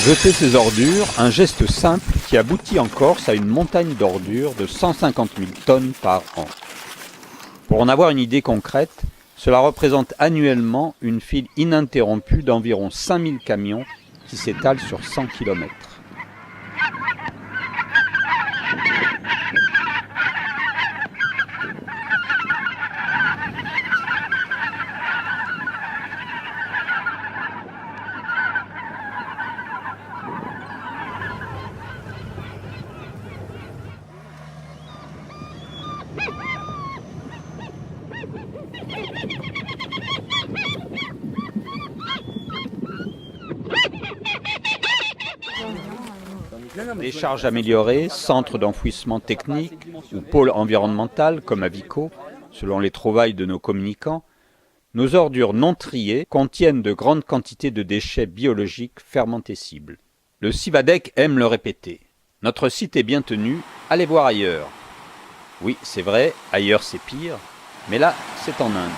Jeter ses ordures, un geste simple qui aboutit en Corse à une montagne d'ordures de 150 000 tonnes par an. Pour en avoir une idée concrète, cela représente annuellement une file ininterrompue d'environ 5000 camions qui s'étale sur 100 km. Décharges améliorées, centres d'enfouissement technique ou pôle environnemental comme à Vico, selon les trouvailles de nos communicants, nos ordures non triées contiennent de grandes quantités de déchets biologiques fermentescibles. Le Civadec aime le répéter. Notre site est bien tenu, allez voir ailleurs. Oui, c'est vrai, ailleurs c'est pire, mais là, c'est en Inde.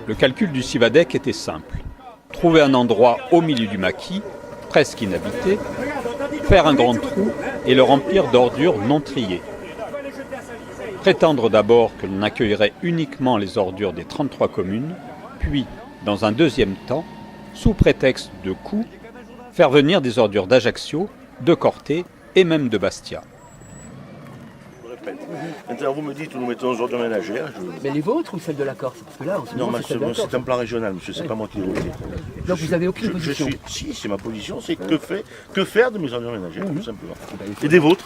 Le calcul du Civadec était simple. Trouver un endroit au milieu du maquis, presque inhabité, faire un grand trou et le remplir d'ordures non triées. Prétendre d'abord que l'on accueillerait uniquement les ordures des 33 communes, puis, dans un deuxième temps, sous prétexte de coût, faire venir des ordures d'Ajaccio, de Corté et même de Bastia. Maintenant, vous me dites où nous mettons aux ordures ménagères. Mais les vôtres ou celles de la Corse? Parce que là, en ce Non, moment, c'est un plan régional, monsieur, c'est pas moi qui l'ai voté. Donc vous n'avez aucune position? Si, c'est ma position, c'est que faire de mes ordures ménagères, tout simplement. Et des vôtres.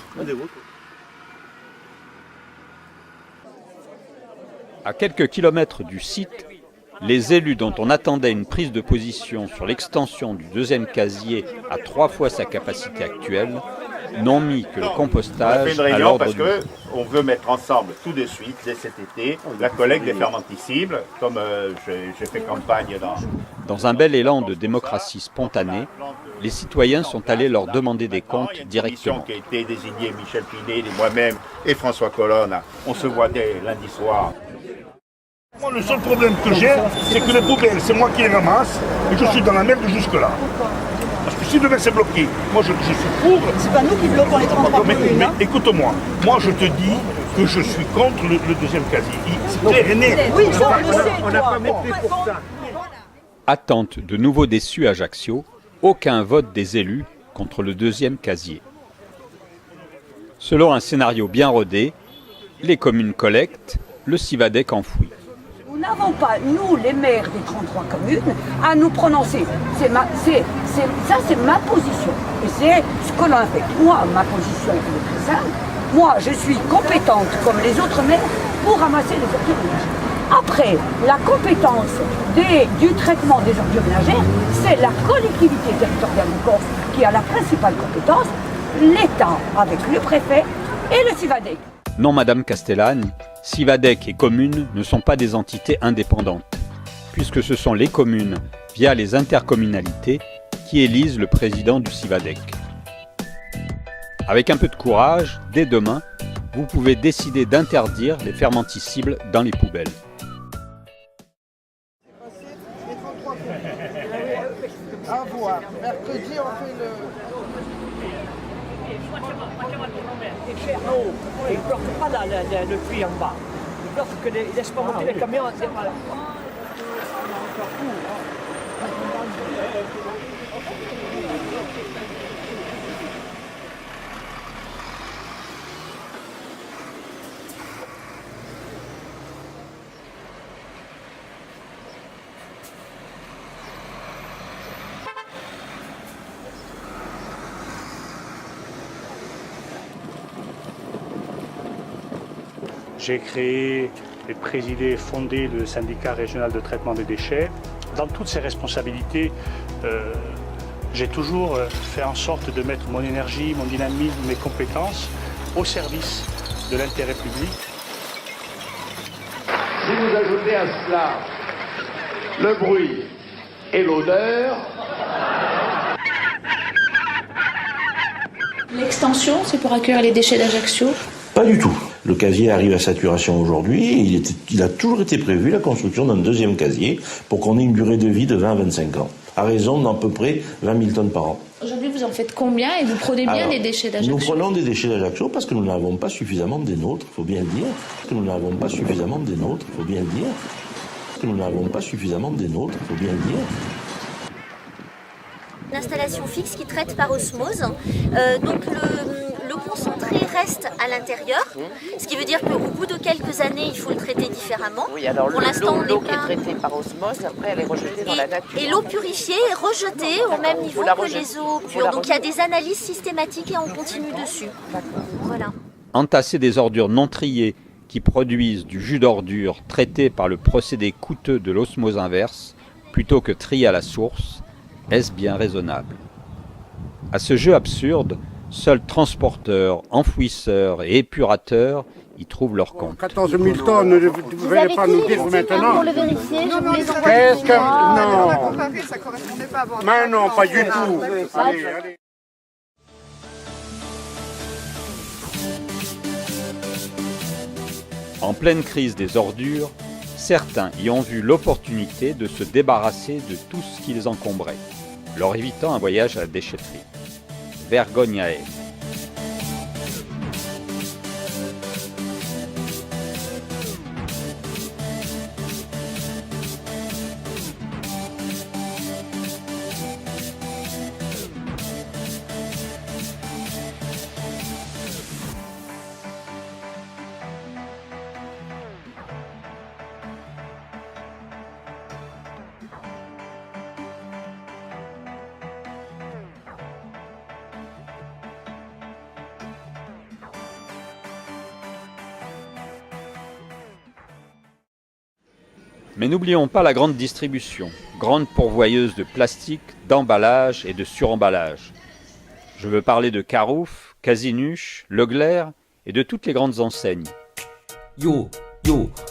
À quelques kilomètres du site, les élus dont on attendait une prise de position sur l'extension du deuxième casier à 3 fois sa capacité actuelle n'ont mis que le compostage à l'ordre du jour. On veut mettre ensemble tout de suite, dès cet été, la collecte des fermentescibles, comme j'ai fait campagne Dans un bel élan de démocratie spontanée, les citoyens sont allés leur demander des comptes directement. qui a été désigné Michel Pinet, moi-même et François Colonne. On se voit dès lundi soir. Moi, le seul problème que j'ai, c'est que les poubelles, c'est moi qui les ramasse et je suis dans la merde jusque-là. Parce que si demain c'est bloqué, moi je suis pour. C'est pas nous qui bloquons les 33 communes. Mais écoute-moi, moi je te dis que je suis contre le deuxième casier. C'est clair et net. Oui, ça, on le sait, on n'a pas voté pour ça. Attente de nouveaux déçus à Ajaccio, aucun vote des élus contre le deuxième casier. Selon un scénario bien rodé, les communes collectent, le Civadec enfouit. Nous n'avons pas, nous, les maires des 33 communes, à nous prononcer. Ça, c'est ma position. Et c'est ce que l'on fait. Moi, ma position est très simple. Moi, je suis compétente, comme les autres maires, pour ramasser les ordures ménagères. Après, la compétence du traitement des ordures ménagères, c'est la collectivité territoriale de Corse qui a la principale compétence, l'État avec le préfet et le Civadec. Non, Madame Castellane, Civadec et communes ne sont pas des entités indépendantes, puisque ce sont les communes, via les intercommunalités, qui élisent le président du Civadec. Avec un peu de courage, dès demain, vous pouvez décider d'interdire les fermentescibles dans les poubelles. À voir. Mercredi, on fait le... Il ne bloque pas le puits en bas. Il bloque que il laisse pas monter les camions. J'ai créé et présidé et fondé le syndicat régional de traitement des déchets. Dans toutes ces responsabilités, J'ai toujours fait en sorte de mettre mon énergie, mon dynamisme, mes compétences au service de l'intérêt public. Si vous ajoutez à cela le bruit et l'odeur... L'extension, c'est pour accueillir les déchets d'Ajaccio? Pas du tout. Le casier arrive à saturation aujourd'hui. Il a toujours été prévu la construction d'un deuxième casier pour qu'on ait une durée de vie de 20 à 25 ans, à raison d'à peu près 20 000 tonnes par an. Aujourd'hui, vous en faites combien et vous prenez bien des déchets d'Ajaccio? Nous prenons des déchets d'Ajaccio parce que nous n'avons pas suffisamment des nôtres, il faut bien le dire. Parce que nous n'avons pas suffisamment des nôtres, il faut bien le dire. Parce que nous n'avons pas suffisamment des nôtres, il faut bien le dire. Une installation fixe qui traite par osmose. Donc le concentré reste à l'intérieur, ce qui veut dire qu'au bout de quelques années, il faut le traiter différemment. Oui, alors pour l'instant, l'eau qui est traitée par osmose, après elle est rejetée dans la nature. Et l'eau purifiée est rejetée au même niveau que les eaux pures. Donc il y a des analyses systématiques et on continue dessus. Voilà. Entasser des ordures non triées qui produisent du jus d'ordures traité par le procédé coûteux de l'osmose inverse, plutôt que trier à la source, est-ce bien raisonnable? À ce jeu absurde, seuls transporteurs, enfouisseurs et épurateurs y trouvent leur compte. 14 000 tonnes, vous n'allez pas nous dire maintenant. Pour le vérifier, Qu'est-ce que... Non. Ça correspondait pas à... Mais non, pas du tout. Allez, allez. En pleine crise des ordures, certains y ont vu l'opportunité de se débarrasser de tout ce qui les encombrait, leur évitant un voyage à la déchetterie. Vergogne à elle. Mais n'oublions pas la grande distribution, grande pourvoyeuse de plastique, d'emballage et de suremballage. Je veux parler de Carouf, Casinuche, Leclerc et de toutes les grandes enseignes. Yo,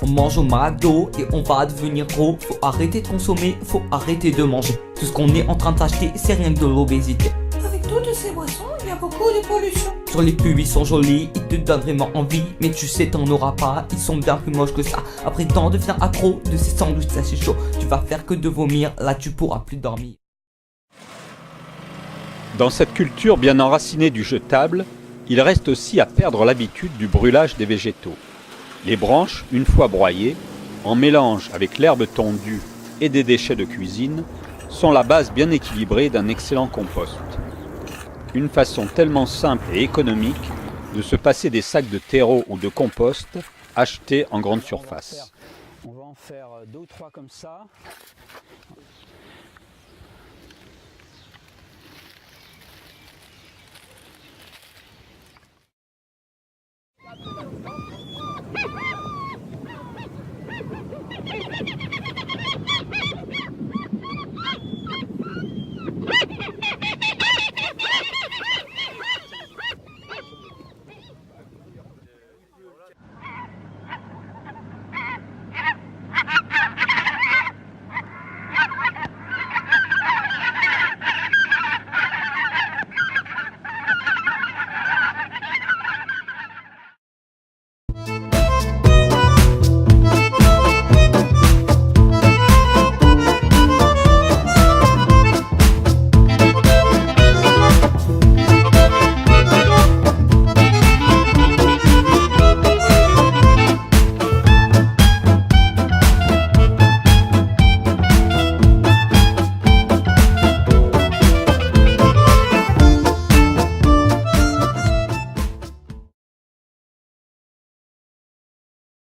on mange au McDo et on va devenir gros. Faut arrêter de consommer, faut arrêter de manger. Tout ce qu'on est en train d'acheter, c'est rien que de l'obésité. Avec toutes ces boissons, il y a beaucoup de pollution. Sur les pubs, ils sont jolis, ils te donnent vraiment envie. Mais tu sais, t'en auras pas, ils sont bien plus moches que ça. Après t'en deviens accro de ces sandwichs, ça c'est chaud. Tu vas faire que de vomir, là tu pourras plus dormir. Dans cette culture bien enracinée du jetable, il reste aussi à perdre l'habitude du brûlage des végétaux. Les branches, une fois broyées, en mélange avec l'herbe tondue et des déchets de cuisine, sont la base bien équilibrée d'un excellent compost. Une façon tellement simple et économique de se passer des sacs de terreau ou de compost achetés en grande surface. On va en faire 2 ou 3 comme ça.